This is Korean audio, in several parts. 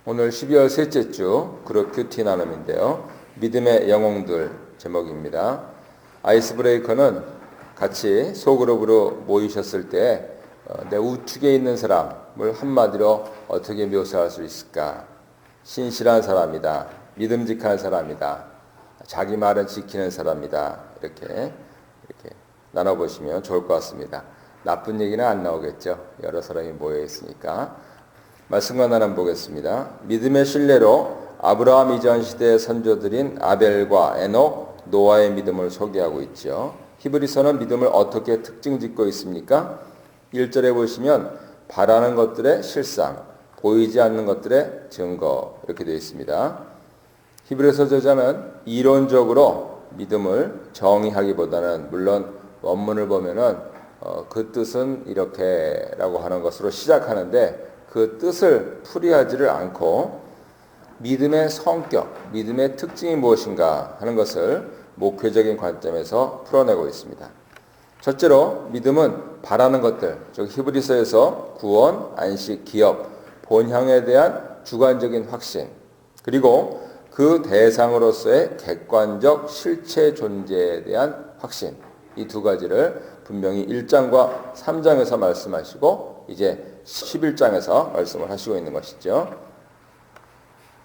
오늘 12월 셋째 주 그룹 큐티 나눔인데요. 믿음의 영웅들 제목입니다. 아이스 브레이커는 같이 소그룹으로 모이셨을 때 내 우측에 있는 사람을 한마디로 어떻게 묘사할 수 있을까? 신실한 사람이다. 믿음직한 사람이다. 자기 말은 지키는 사람이다. 이렇게 나눠보시면 좋을 것 같습니다. 나쁜 얘기는 안 나오겠죠. 여러 사람이 모여 있으니까. 말씀과 나눠 보겠습니다. 믿음의 신뢰로 아브라함 이전 시대의 선조들인 아벨과 에녹, 노아의 믿음을 소개하고 있죠. 히브리서는 믿음을 어떻게 특징 짓고 있습니까? 1절에 보시면 바라는 것들의 실상, 보이지 않는 것들의 증거 이렇게 되어 있습니다. 히브리서 저자는 이론적으로 믿음을 정의하기보다는 물론 원문을 보면은 그 뜻은 이렇게라고 하는 것으로 시작하는데 그 뜻을 풀이하지를 않고 믿음의 성격, 믿음의 특징이 무엇인가 하는 것을 목회적인 관점에서 풀어내고 있습니다. 첫째로 믿음은 바라는 것들, 즉 히브리서에서 구원, 안식, 기업, 본향에 대한 주관적인 확신, 그리고 그 대상으로서의 객관적 실체 존재에 대한 확신, 이 두 가지를 분명히 1장과 3장에서 말씀하시고 이제 11장에서 말씀을 하시고 있는 것이죠.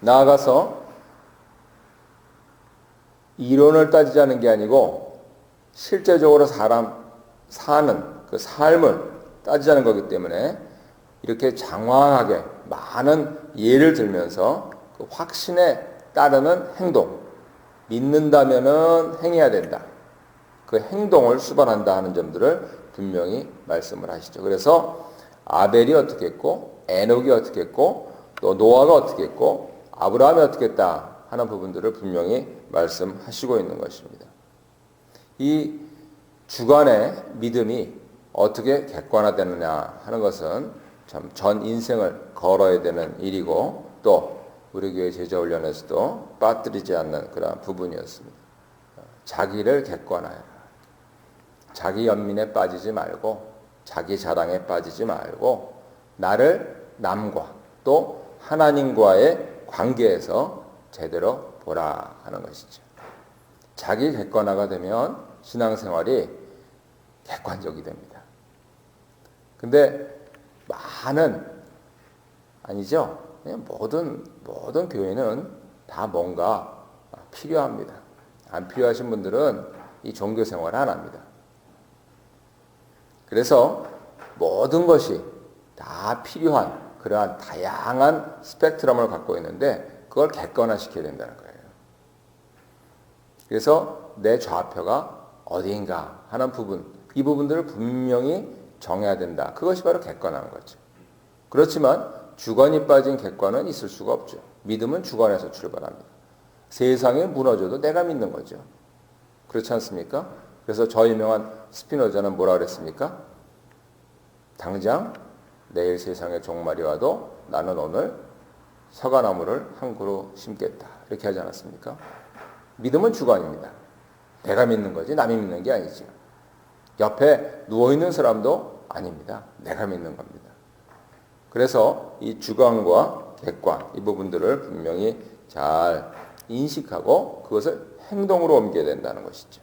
나아가서 이론을 따지자는 게 아니고 실제적으로 사람 사는 그 삶을 따지자는 거기 때문에 이렇게 장황하게 많은 예를 들면서 그 확신에 따르는 행동, 믿는다면은 행해야 된다. 그 행동을 수반한다 하는 점들을 분명히 말씀을 하시죠. 그래서 아벨이 어떻게 했고, 에녹이 어떻게 했고, 또 노아가 어떻게 했고, 아브라함이 어떻게 했다 하는 부분들을 분명히 말씀하시고 있는 것입니다. 이 주관의 믿음이 어떻게 객관화되느냐 하는 것은 참 전 인생을 걸어야 되는 일이고 또 우리 교회 제자훈련에서도 빠뜨리지 않는 그런 부분이었습니다. 자기를 객관화해라. 자기 연민에 빠지지 말고 자기 자랑에 빠지지 말고 나를 남과 또 하나님과의 관계에서 제대로 보라 하는 것이죠. 자기 객관화가 되면 신앙생활이 객관적이 됩니다. 근데 많은 아니죠. 모든 교회는 다 뭔가 필요합니다. 안 필요하신 분들은 이 종교생활을 안 합니다. 그래서 모든 것이 다 필요한 그러한 다양한 스펙트럼을 갖고 있는데 그걸 객관화시켜야 된다는 거예요. 그래서 내 좌표가 어디인가 하는 부분, 이 부분들을 분명히 정해야 된다. 그것이 바로 객관화인 거죠. 그렇지만 주관이 빠진 객관은 있을 수가 없죠. 믿음은 주관에서 출발합니다. 세상이 무너져도 내가 믿는 거죠. 그렇지 않습니까? 그래서 저 유명한 스피노자는 뭐라 그랬습니까? 당장 내일 세상에 종말이 와도 나는 오늘 서가나무를 한 그루 심겠다. 이렇게 하지 않았습니까? 믿음은 주관입니다. 내가 믿는 거지 남이 믿는 게 아니죠. 옆에 누워있는 사람도 아닙니다. 내가 믿는 겁니다. 그래서 이 주관과 객관 이 부분들을 분명히 잘 인식하고 그것을 행동으로 옮겨야 된다는 것이죠.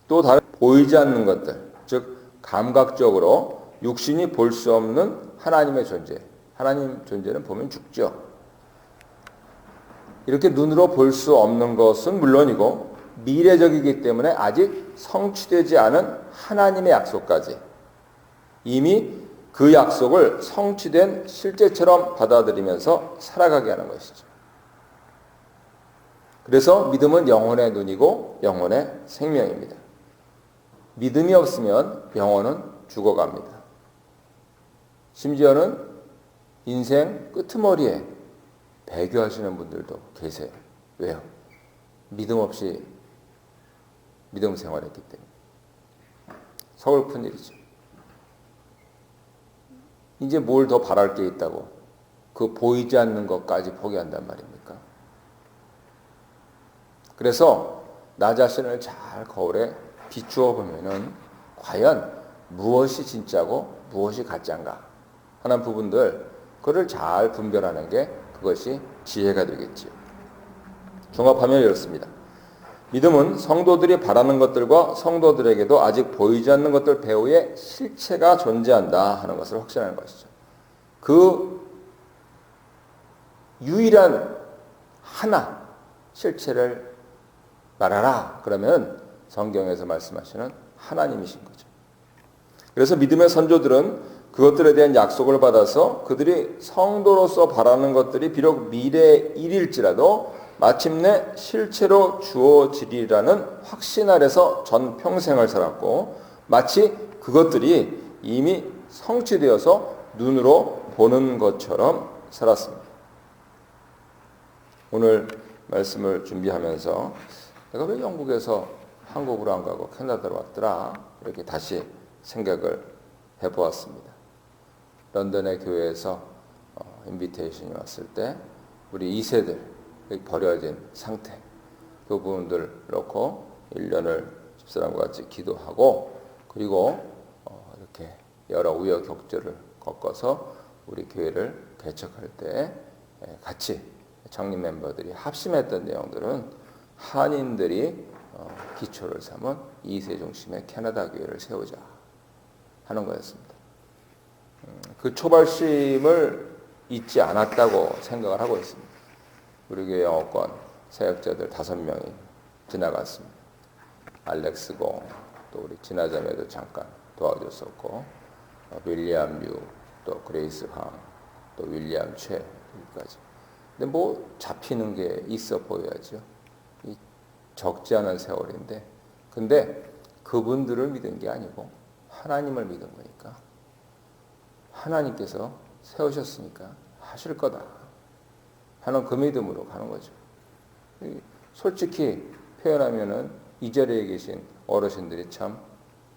또 다른 보이지 않는 것들, 즉 감각적으로 육신이 볼 수 없는 하나님의 존재. 하나님 존재는 보면 죽죠. 이렇게 눈으로 볼 수 없는 것은 물론이고 미래적이기 때문에 아직 성취되지 않은 하나님의 약속까지 이미 그 약속을 성취된 실제처럼 받아들이면서 살아가게 하는 것이죠. 그래서 믿음은 영혼의 눈이고 영혼의 생명입니다. 믿음이 없으면 영혼은 죽어갑니다. 심지어는 인생 끄트머리에 배교하시는 분들도 계세요. 왜요? 믿음 없이 믿음 생활했기 때문에. 서글픈 일이죠. 이제 뭘 더 바랄 게 있다고 그 보이지 않는 것까지 포기한단 말입니까? 그래서 나 자신을 잘 거울에 비추어 보면은 과연 무엇이 진짜고 무엇이 가짜인가 하는 부분들 그를 잘 분별하는 게 그것이 지혜가 되겠지요. 종합하면 이렇습니다. 믿음은 성도들이 바라는 것들과 성도들에게도 아직 보이지 않는 것들 배후에 실체가 존재한다 하는 것을 확신하는 것이죠. 그 유일한 하나 실체를 말하라. 그러면 성경에서 말씀하시는 하나님이신 거죠. 그래서 믿음의 선조들은 그것들에 대한 약속을 받아서 그들이 성도로서 바라는 것들이 비록 미래의 일일지라도 마침내 실체로 주어지리라는 확신 아래서 전 평생을 살았고 마치 그것들이 이미 성취되어서 눈으로 보는 것처럼 살았습니다. 오늘 말씀을 준비하면서 내가 왜 영국에서 한국으로 안 가고 캐나다로 왔더라 이렇게 다시 생각을 해보았습니다. 런던의 교회에서 인비테이션이 왔을 때 우리 2세들 버려진 상태 그 부분들 놓고 1년을 집사람과 같이 기도하고 그리고 이렇게 여러 우여곡절을 겪어서 우리 교회를 개척할 때 같이 청립 멤버들이 합심했던 내용들은 한인들이 기초를 삼은 2세 중심의 캐나다 교회를 세우자 하는 거였습니다. 그 초발심을 잊지 않았다고 생각을 하고 있습니다. 우리 교회 영어권 사역자들 5명이 지나갔습니다. 알렉스 공, 또 우리 지나자매도 잠깐 도와줬었고 윌리엄 류, 또 그레이스 황, 또 윌리엄 최까지. 근데 뭐 잡히는 게 있어 보여야죠. 이 적지 않은 세월인데, 근데 그분들을 믿은 게 아니고 하나님을 믿은 거니까 하나님께서 세우셨으니까 하실 거다 하는 그 믿음으로 가는 거죠. 솔직히 표현하면은 이 자리에 계신 어르신들이 참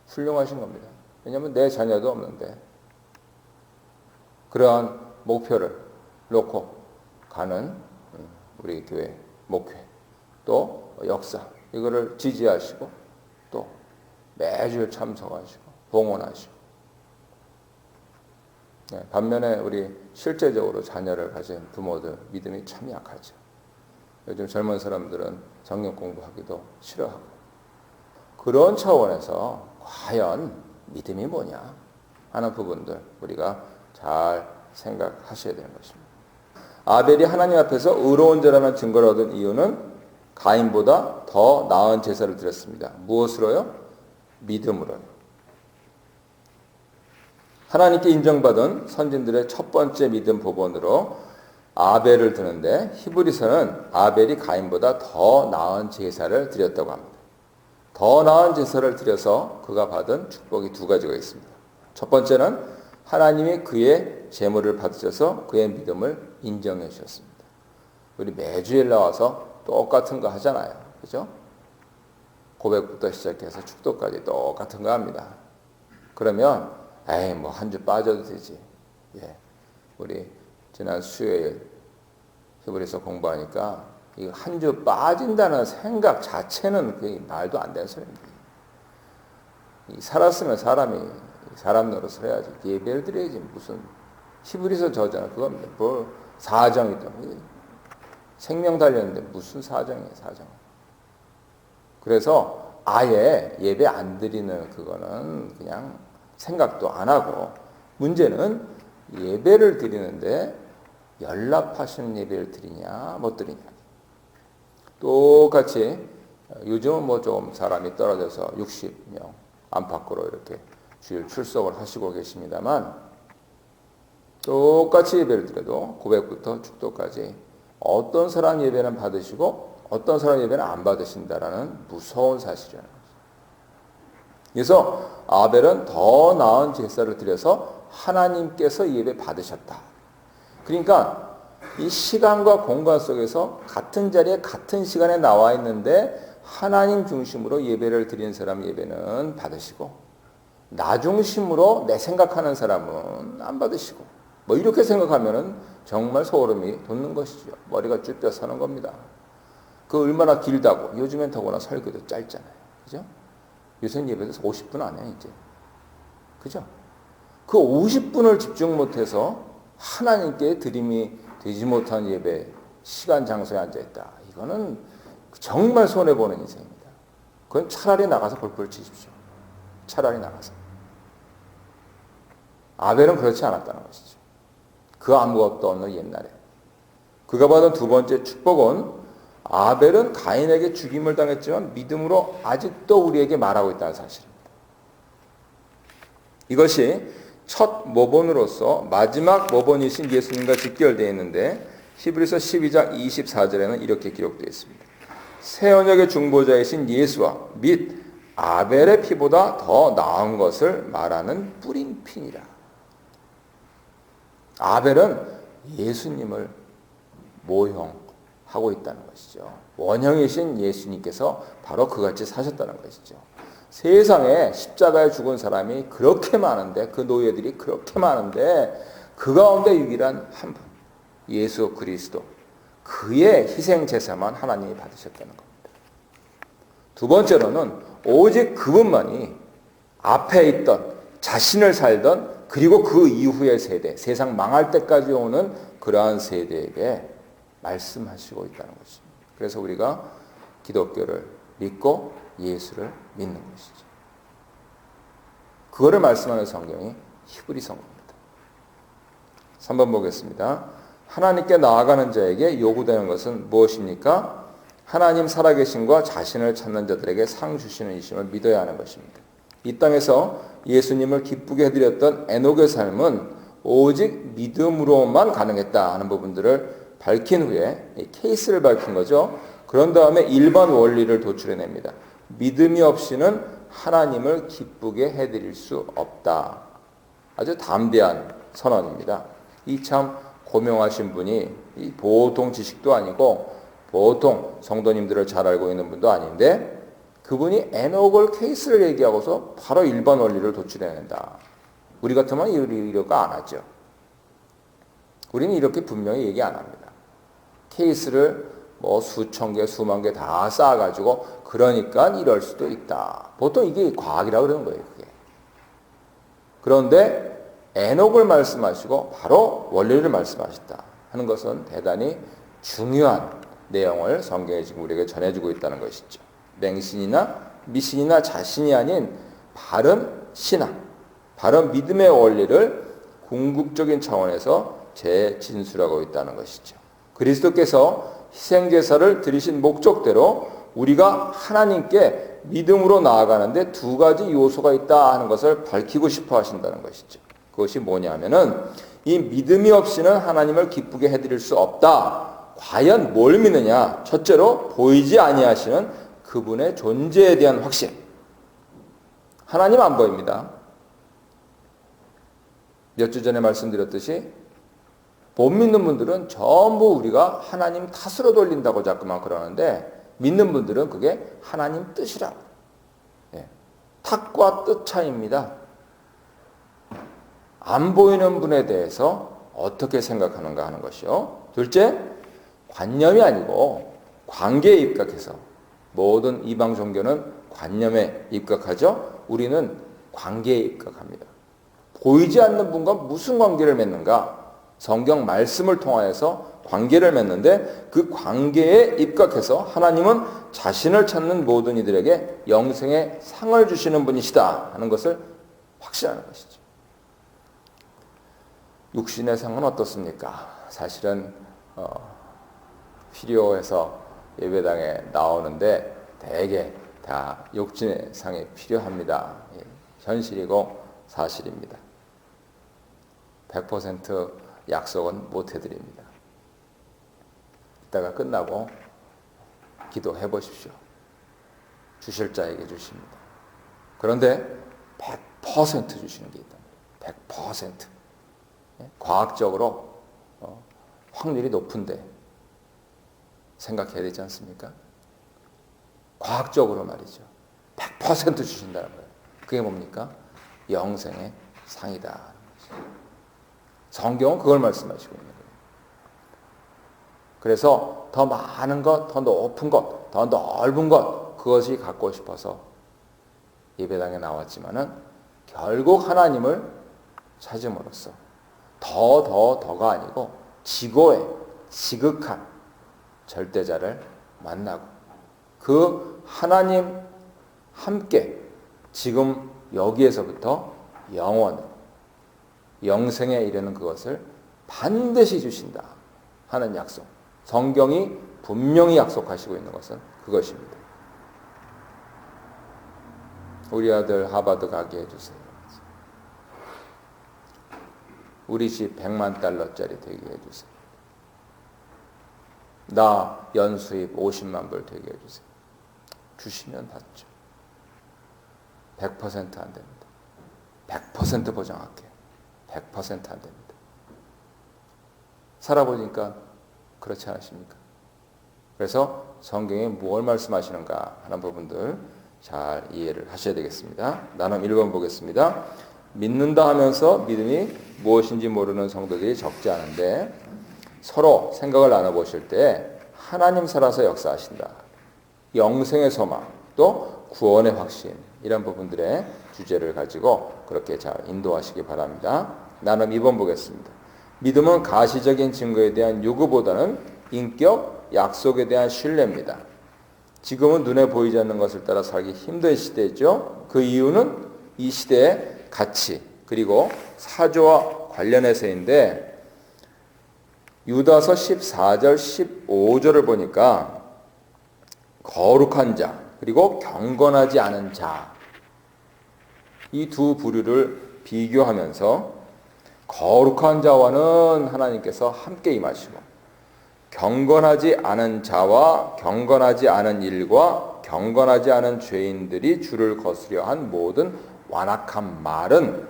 훌륭하신 겁니다. 왜냐하면 내 자녀도 없는데 그러한 목표를 놓고 가는 우리 교회 목회 또 역사 이거를 지지하시고 또 매주 참석하시고 봉헌하시고 반면에 우리 실제적으로 자녀를 가진 부모들 믿음이 참 약하죠. 요즘 젊은 사람들은 성경 공부하기도 싫어하고 그런 차원에서 과연 믿음이 뭐냐 하는 부분들 우리가 잘 생각하셔야 되는 것입니다. 아벨이 하나님 앞에서 의로운 자라는 증거를 얻은 이유는 가인보다 더 나은 제사를 드렸습니다. 무엇으로요? 믿음으로요. 하나님께 인정받은 선진들의 첫 번째 믿음 법원으로 아벨을 드는데 히브리서는 아벨이 가인보다 더 나은 제사를 드렸다고 합니다. 더 나은 제사를 드려서 그가 받은 축복이 2가지가 있습니다. 첫 번째는 하나님이 그의 제물을 받으셔서 그의 믿음을 인정해 주셨습니다. 우리 매주일 나와서 똑같은 거 하잖아요. 그죠? 고백부터 시작해서 축도까지 똑같은 거 합니다. 그러면 에이 뭐 한 주 빠져도 되지. 예. 우리 지난 수요일 히브리서 공부하니까 이 한 주 빠진다는 생각 자체는 그게 말도 안 되는 소리입니다. 살았으면 사람이 사람 노릇을 해야지. 예배를 드려야지. 무슨 히브리서 저잖아. 그건 뭘 사정이든 생명 달렸는데 무슨 사정이에요. 사정. 그래서 아예 예배 안 드리는 그거는 그냥 생각도 안 하고 문제는 예배를 드리는데 연락하시는 예배를 드리냐 못 드리냐. 똑같이 요즘은 뭐 좀 사람이 떨어져서 60명 안팎으로 이렇게 주일 출석을 하시고 계십니다만 똑같이 예배를 드려도 고백부터 축도까지 어떤 사람 예배는 받으시고 어떤 사람 예배는 안 받으신다라는 무서운 사실이라는 거죠. 그래서 아벨은 더 나은 제사를 드려서 하나님께서 예배 받으셨다. 그러니까 이 시간과 공간 속에서 같은 자리에 같은 시간에 나와 있는데 하나님 중심으로 예배를 드리는 사람 예배는 받으시고 나 중심으로 내 생각하는 사람은 안 받으시고 뭐 이렇게 생각하면은 정말 소름이 돋는 것이죠. 머리가 쭉 펴서는 겁니다. 그 얼마나 길다고 요즘엔 더구나 설교도 짧잖아요. 그죠? 요새는 예배도 50분 안 해 이제. 그죠? 그 50분을 집중 못해서 하나님께 드림이 되지 못한 예배, 시간, 장소에 앉아있다. 이거는 정말 손해보는 인생입니다. 그건 차라리 나가서 벌벌 치십시오. 차라리 나가서. 아벨은 그렇지 않았다는 것이죠. 그 아무것도 없는 옛날에. 그가 받은 두 번째 축복은 아벨은 가인에게 죽임을 당했지만 믿음으로 아직도 우리에게 말하고 있다는 사실입니다. 이것이 첫 모본으로서 마지막 모본이신 예수님과 직결되어 있는데 히브리서 12장 24절에는 이렇게 기록되어 있습니다. 새 언약의 중보자이신 예수와 및 아벨의 피보다 더 나은 것을 말하는 뿌린 피니라. 아벨은 예수님을 모형하고 있다는 것이죠. 원형이신 예수님께서 바로 그같이 사셨다는 것이죠. 세상에 십자가에 죽은 사람이 그렇게 많은데, 그 노예들이 그렇게 많은데 그 가운데 유일한 한 분, 예수 그리스도, 그의 희생 제사만 하나님이 받으셨다는 겁니다. 두 번째로는 오직 그분만이 앞에 있던, 자신을 살던, 그리고 그 이후의 세대, 세상 망할 때까지 오는 그러한 세대에게 말씀하시고 있다는 것입니다. 그래서 우리가 기독교를 믿고 예수를 믿는 것이죠. 그거를 말씀하는 성경이 히브리 성경입니다. 3번 보겠습니다. 하나님께 나아가는 자에게 요구되는 것은 무엇입니까? 하나님 살아계심과 자신을 찾는 자들에게 상 주시는 이심을 믿어야 하는 것입니다. 이 땅에서 예수님을 기쁘게 해드렸던 에녹의 삶은 오직 믿음으로만 가능했다 하는 부분들을 밝힌 후에 이 케이스를 밝힌 거죠. 그런 다음에 일반 원리를 도출해냅니다. 믿음이 없이는 하나님을 기쁘게 해드릴 수 없다. 아주 담대한 선언입니다. 이 참 고명하신 분이 보통 지식도 아니고 보통 성도님들을 잘 알고 있는 분도 아닌데 그분이 에녹을 케이스를 얘기하고서 바로 일반 원리를 도출해낸다. 우리 같으면 이렇게 안 하죠. 우리는 이렇게 분명히 얘기 안 합니다. 케이스를 뭐 수천 개, 수만 개 다 쌓아가지고 그러니까 이럴 수도 있다. 보통 이게 과학이라고 그러는 거예요. 그게. 그런데 에녹을 말씀하시고 바로 원리를 말씀하셨다 하는 것은 대단히 중요한 내용을 성경에 지금 우리에게 전해주고 있다는 것이죠. 맹신이나 미신이나 자신이 아닌 바른 신앙, 바른 믿음의 원리를 궁극적인 차원에서 재진술하고 있다는 것이죠. 그리스도께서 희생제사를 드리신 목적대로 우리가 하나님께 믿음으로 나아가는데 두 가지 요소가 있다 하는 것을 밝히고 싶어 하신다는 것이죠. 그것이 뭐냐면은 이 믿음이 없이는 하나님을 기쁘게 해드릴 수 없다. 과연 뭘 믿느냐? 첫째로 보이지 아니하시는 그분의 존재에 대한 확신. 하나님 안 보입니다. 몇 주 전에 말씀드렸듯이 못 믿는 분들은 전부 우리가 하나님 탓으로 돌린다고 자꾸만 그러는데 믿는 분들은 그게 하나님 뜻이라고. 예. 탓과 뜻 차이입니다. 안 보이는 분에 대해서 어떻게 생각하는가 하는 것이요. 둘째, 관념이 아니고 관계에 입각해서 모든 이방 종교는 관념에 입각하죠. 우리는 관계에 입각합니다. 보이지 않는 분과 무슨 관계를 맺는가? 성경 말씀을 통하여서 관계를 맺는데 그 관계에 입각해서 하나님은 자신을 찾는 모든 이들에게 영생의 상을 주시는 분이시다 하는 것을 확신하는 것이죠. 육신의 상은 어떻습니까? 사실은 필요해서 예배당에 나오는데 대개 다 육신의 상이 필요합니다. 현실이고 사실입니다. 100% 약속은 못 해드립니다. 이따가 끝나고 기도해 보십시오. 주실 자에게 주십니다. 그런데 100% 주시는 게 있다. 100%. 과학적으로 확률이 높은데 생각해야 되지 않습니까? 과학적으로 말이죠. 100% 주신다는 거예요. 그게 뭡니까? 영생의 상이다. 성경은 그걸 말씀하시고 있는 거예요. 그래서 더 많은 것, 더 높은 것, 더 넓은 것, 그것이 갖고 싶어서 예배당에 나왔지만은 결국 하나님을 찾음으로써 더가 아니고 지고의 지극한 절대자를 만나고 그 하나님 함께 지금 여기에서부터 영생에 이르는 그것을 반드시 주신다 하는 약속. 성경이 분명히 약속하시고 있는 것은 그것입니다. 우리 아들 하버드 가게 해주세요. 우리 집 100만 달러짜리 되게 해주세요. 나 연수입 50만 불 되게 해주세요. 주시면 받죠. 100% 안 됩니다. 100% 보장할게요. 100% 안 됩니다. 살아보니까 그렇지 않으십니까? 그래서 성경에 무엇을 말씀하시는가 하는 부분들 잘 이해를 하셔야 되겠습니다. 나눔 1번 보겠습니다. 믿는다 하면서 믿음이 무엇인지 모르는 성도들이 적지 않은데 서로 생각을 나눠보실 때 하나님 살아서 역사하신다. 영생의 소망, 또 구원의 확신 이런 부분들의 주제를 가지고 그렇게 잘 인도하시기 바랍니다. 나눔 2번 보겠습니다. 믿음은 가시적인 증거에 대한 요구보다는 인격, 약속에 대한 신뢰입니다. 지금은 눈에 보이지 않는 것을 따라 살기 힘든 시대죠. 그 이유는 이 시대의 가치 그리고 사조와 관련해서인데 유다서 14절 15절을 보니까 거룩한 자 그리고 경건하지 않은 자 이 두 부류를 비교하면서 거룩한 자와는 하나님께서 함께 임하시고 경건하지 않은 자와 경건하지 않은 일과 경건하지 않은 죄인들이 주를 거스려 한 모든 완악한 말은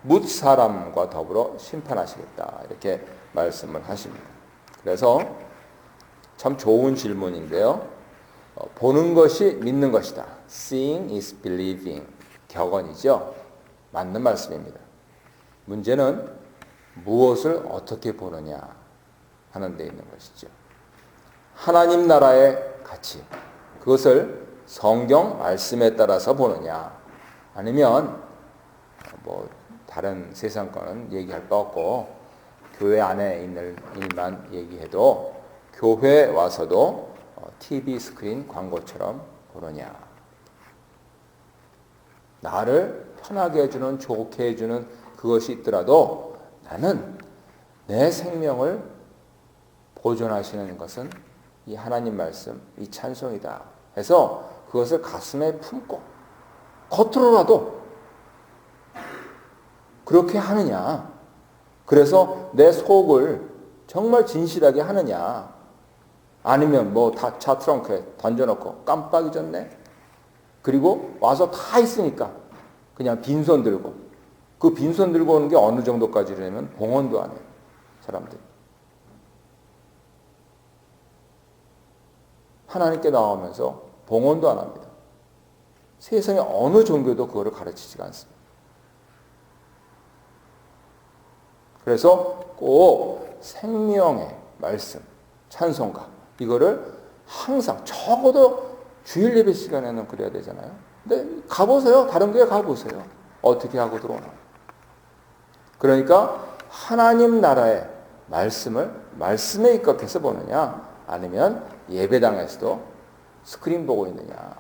뭇 사람과 더불어 심판하시겠다 이렇게 말씀을 하십니다. 그래서 참 좋은 질문인데요. 보는 것이 믿는 것이다. Seeing is believing. 격언이죠. 맞는 말씀입니다. 문제는 무엇을 어떻게 보느냐 하는 데 있는 것이죠. 하나님 나라의 가치, 그것을 성경 말씀에 따라서 보느냐 아니면 뭐 다른 세상 거는 얘기할 거 없고 교회 안에 있는 일만 얘기해도 교회에 와서도 TV 스크린 광고처럼 보느냐. 나를 편하게 해주는 좋게 해주는 그것이 있더라도 나는 내 생명을 보존하시는 것은 이 하나님 말씀, 이 찬송이다 해서 그것을 가슴에 품고 겉으로라도 그렇게 하느냐. 그래서 내 속을 정말 진실하게 하느냐. 아니면 뭐 다 차 트렁크에 던져놓고 깜빡 잊었네. 그리고 와서 다 있으니까 그냥 빈손 들고 그 빈손 들고 오는 게 어느 정도까지냐면 봉헌도 안 해요. 사람들이. 하나님께 나오면서 봉헌도 안 합니다. 세상에 어느 종교도 그거를 가르치지가 않습니다. 그래서 꼭 생명의 말씀, 찬송가 이거를 항상 적어도 주일 예배 시간에는 그래야 되잖아요. 근데 가보세요. 다른 교회 가보세요. 어떻게 하고 들어오나. 그러니까 하나님 나라의 말씀을 말씀에 입각해서 보느냐 아니면 예배당에서도 스크린 보고 있느냐.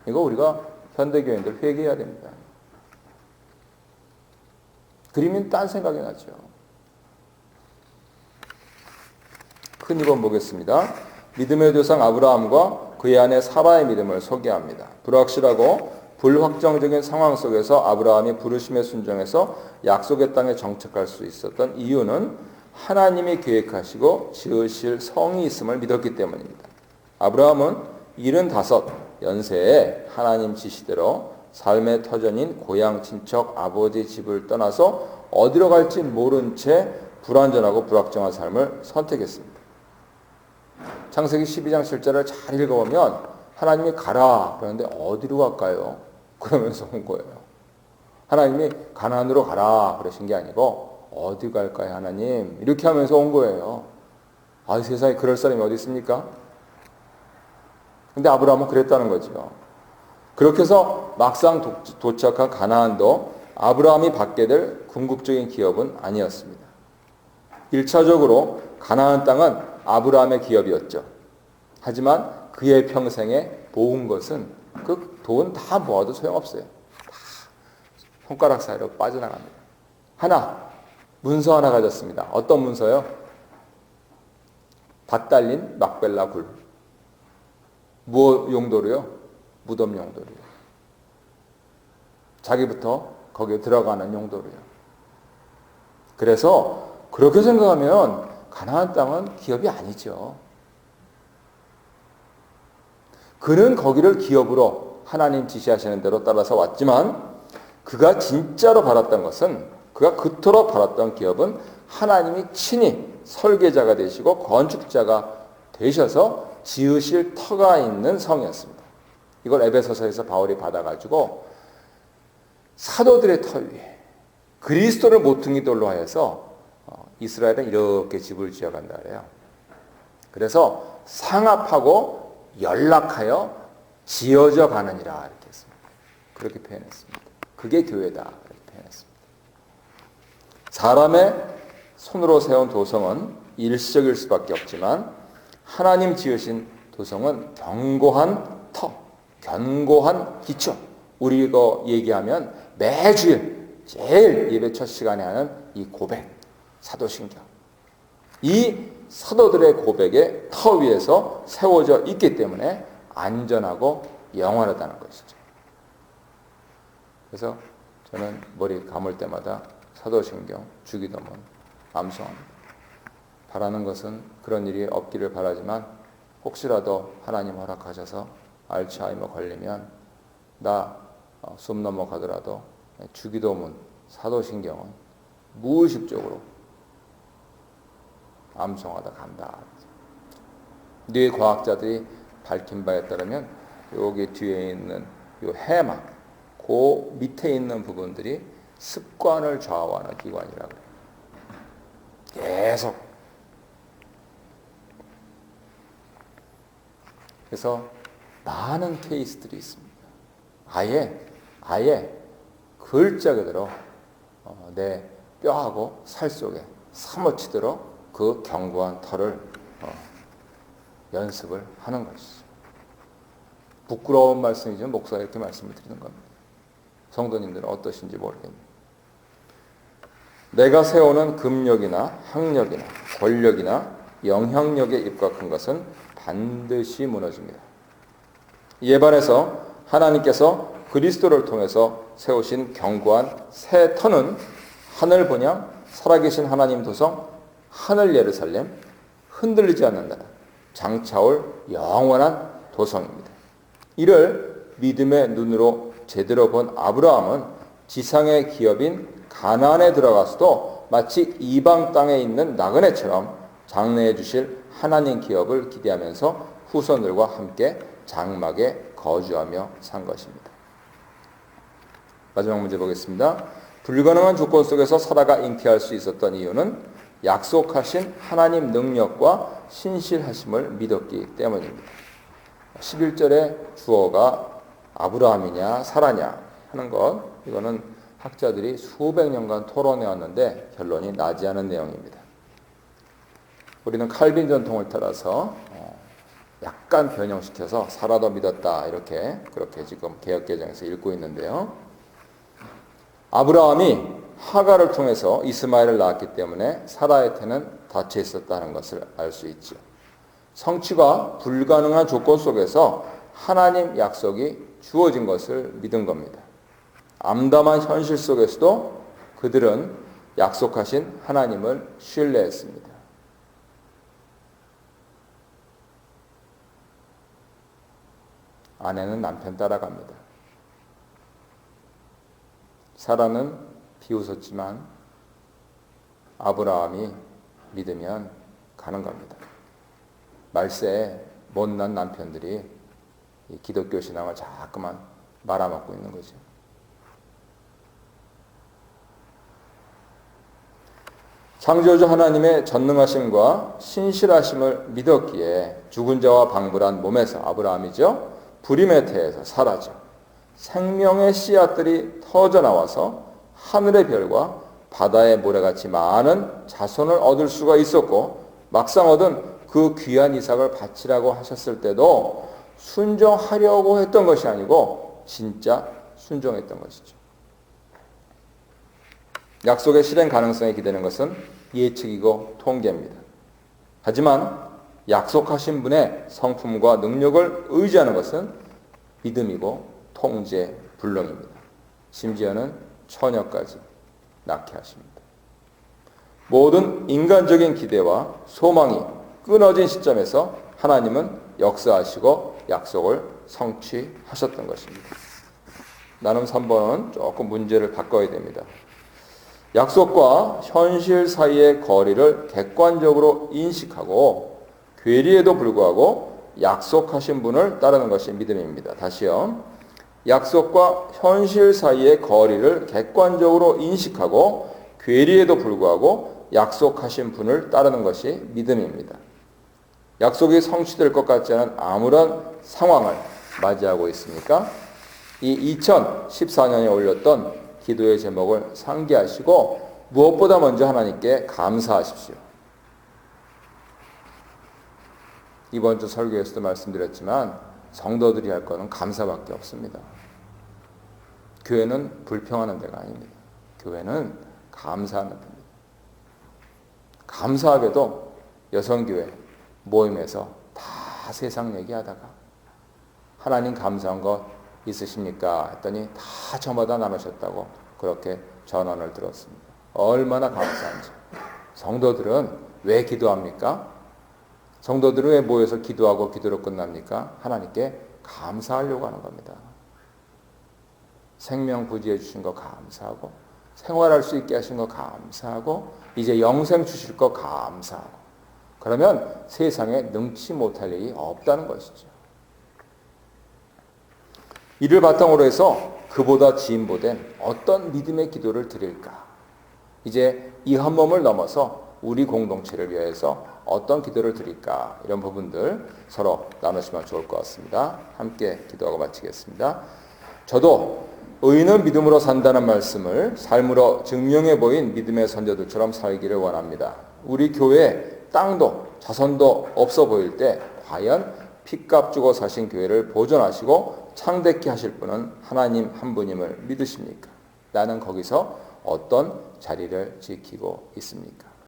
이거 우리가 현대교인들 회개해야 됩니다. 그러면 딴 생각이 나죠. 큰 2번 보겠습니다. 믿음의 조상 아브라함과 그의 아내 사라의 믿음을 소개합니다. 불확실하고 불확정적인 상황 속에서 아브라함이 부르심에 순종해서 약속의 땅에 정착할 수 있었던 이유는 하나님이 계획하시고 지으실 성이 있음을 믿었기 때문입니다. 아브라함은 75 연세에 하나님 지시대로 삶의 터전인 고향 친척 아버지 집을 떠나서 어디로 갈지 모른 채 불완전하고 불확정한 삶을 선택했습니다. 창세기 12장 7절을 잘 읽어보면 하나님이 가라 그러는데 어디로 갈까요? 그러면서 온 거예요. 하나님이 가나안으로 가라 그러신 게 아니고 어디 갈까요 하나님? 이렇게 하면서 온 거예요. 아, 세상에 그럴 사람이 어디 있습니까? 근데 아브라함은 그랬다는 거죠. 그렇게 해서 막상 도착한 가나안도 아브라함이 받게 될 궁극적인 기업은 아니었습니다. 1차적으로 가나안 땅은 아브라함의 기업이었죠. 하지만 그의 평생에 모은 것은 그 돈 다 모아도 소용없어요. 다 손가락 사이로 빠져나갑니다. 하나, 문서 하나 가졌습니다. 어떤 문서요? 밭 달린 막벨라 굴. 무엇 용도로요? 무덤 용도로요. 자기부터 거기에 들어가는 용도로요. 그래서 그렇게 생각하면 가나안 땅은 기업이 아니죠. 그는 거기를 기업으로 하나님 지시하시는 대로 따라서 왔지만 그가 진짜로 바랐던 것은, 그가 그토록 바랐던 기업은 하나님이 친히 설계자가 되시고 건축자가 되셔서 지으실 터가 있는 성이었습니다. 이걸 에베소서에서 바울이 받아가지고 사도들의 터 위에 그리스도를 모퉁이 돌로 하여서 이스라엘은 이렇게 집을 지어간다 그래요. 그래서 상합하고 연락하여 지어져 가느니라 이렇게 했습니다. 그렇게 표현했습니다. 그게 교회다 이렇게 표현했습니다. 사람의 손으로 세운 도성은 일시적일 수밖에 없지만 하나님 지으신 도성은 견고한 터, 견고한 기초. 우리가 얘기하면 매주일 제일 예배 첫 시간에 하는 이 고백, 사도신경. 이 사도들의 고백의 터 위에서 세워져 있기 때문에 안전하고 영원하다는 것이죠. 그래서 저는 머리 감을 때마다 사도신경, 주기도문 암송합니다. 바라는 것은 그런 일이 없기를 바라지만 혹시라도 하나님 허락하셔서 알츠하이머 걸리면 숨 넘어가더라도 주기도문, 사도신경은 무의식적으로 암송하다 간다. 뇌 과학자들이 밝힌 바에 따르면 여기 뒤에 있는 요 해막, 그 밑에 있는 부분들이 습관을 좌우하는 기관이라고 해요. 계속. 그래서 많은 케이스들이 있습니다. 아예 글자 그대로 내 뼈하고 살 속에 사무치도록 그 견고한 터를 연습을 하는 것이죠. 부끄러운 말씀이지만 목사가 이렇게 말씀을 드리는 겁니다. 성도님들은 어떠신지 모르겠네요. 내가 세우는 금력이나 학력이나 권력이나 영향력에 입각한 것은 반드시 무너집니다. 이에 반해서 하나님께서 그리스도를 통해서 세우신 견고한 새 터는 하늘 본향 살아계신 하나님 도성 하늘 예루살렘 흔들리지 않는 나라 장차올 영원한 도성입니다. 이를 믿음의 눈으로 제대로 본 아브라함은 지상의 기업인 가나안에 들어가서도 마치 이방 땅에 있는 나그네처럼 장래해 주실 하나님 기업을 기대하면서 후손들과 함께 장막에 거주하며 산 것입니다. 마지막 문제 보겠습니다. 불가능한 조건 속에서 사라가 잉태할 수 있었던 이유는 약속하신 하나님 능력과 신실하심을 믿었기 때문입니다. 11절의 주어가 아브라함이냐 사라냐 하는 것, 이거는 학자들이 수백 년간 토론해 왔는데 결론이 나지 않은 내용입니다. 우리는 칼빈 전통을 따라서 약간 변형시켜서 사라도 믿었다 그렇게 지금 개역개정에서 읽고 있는데요. 아브라함이 하가를 통해서 이스마엘을 낳았기 때문에 사라의 태는 닫혀 있었다는 것을 알 수 있죠. 성취가 불가능한 조건 속에서 하나님 약속이 주어진 것을 믿은 겁니다. 암담한 현실 속에서도 그들은 약속하신 하나님을 신뢰했습니다. 아내는 남편 따라갑니다. 사라는 비웃었지만 아브라함이 믿으면 가는 겁니다. 말세에 못난 남편들이 이 기독교 신앙을 자꾸만 말아먹고 있는 거죠. 창조주 하나님의 전능하심과 신실하심을 믿었기에 죽은 자와 방불한 몸에서 아브라함이죠. 불임의 태에서 사라져 생명의 씨앗들이 터져 나와서 하늘의 별과 바다의 모래같이 많은 자손을 얻을 수가 있었고 막상 얻은 그 귀한 이삭을 바치라고 하셨을 때도 순종하려고 했던 것이 아니고 진짜 순종했던 것이죠. 약속의 실행 가능성에 기대는 것은 예측이고 통계입니다. 하지만 약속하신 분의 성품과 능력을 의지하는 것은 믿음이고 통제 불능입니다. 심지어는 처녀까지 낳게 하십니다. 모든 인간적인 기대와 소망이 끊어진 시점에서 하나님은 역사하시고 약속을 성취하셨던 것입니다. 나눔 3번은 조금 문제를 바꿔야 됩니다. 약속과 현실 사이의 거리를 객관적으로 인식하고 괴리에도 불구하고 약속하신 분을 따르는 것이 믿음입니다. 다시요. 약속과 현실 사이의 거리를 객관적으로 인식하고 괴리에도 불구하고 약속하신 분을 따르는 것이 믿음입니다. 약속이 성취될 것 같지 않은 아무런 상황을 맞이하고 있습니까? 이 2014년에 올렸던 기도의 제목을 상기하시고 무엇보다 먼저 하나님께 감사하십시오. 이번 주 설교에서도 말씀드렸지만 성도들이 할 것은 감사밖에 없습니다. 교회는 불평하는 데가 아닙니다. 교회는 감사하는 데입니다. 감사하게도 여성교회 모임에서 다 세상 얘기하다가 하나님 감사한 것 있으십니까? 했더니 다 저마다 나누셨다고 그렇게 전언을 들었습니다. 얼마나 감사한지. 성도들은 왜 기도합니까? 성도들은 왜 모여서 기도하고 기도로 끝납니까? 하나님께 감사하려고 하는 겁니다. 생명 부지해 주신 거 감사하고 생활할 수 있게 하신 거 감사하고 이제 영생 주실 거 감사하고 그러면 세상에 능치 못할 일이 없다는 것이죠. 이를 바탕으로 해서 그보다 진보된 어떤 믿음의 기도를 드릴까? 이제 이 한 몸을 넘어서 우리 공동체를 위해서 어떤 기도를 드릴까? 이런 부분들 서로 나누시면 좋을 것 같습니다. 함께 기도하고 마치겠습니다. 저도 의인은 믿음으로 산다는 말씀을 삶으로 증명해 보인 믿음의 선조들처럼 살기를 원합니다. 우리 교회에 땅도 자손도 없어 보일 때 과연 핏값 주고 사신 교회를 보존하시고 창대케 하실 분은 하나님 한 분임을 믿으십니까? 나는 거기서 어떤 자리를 지키고 있습니까?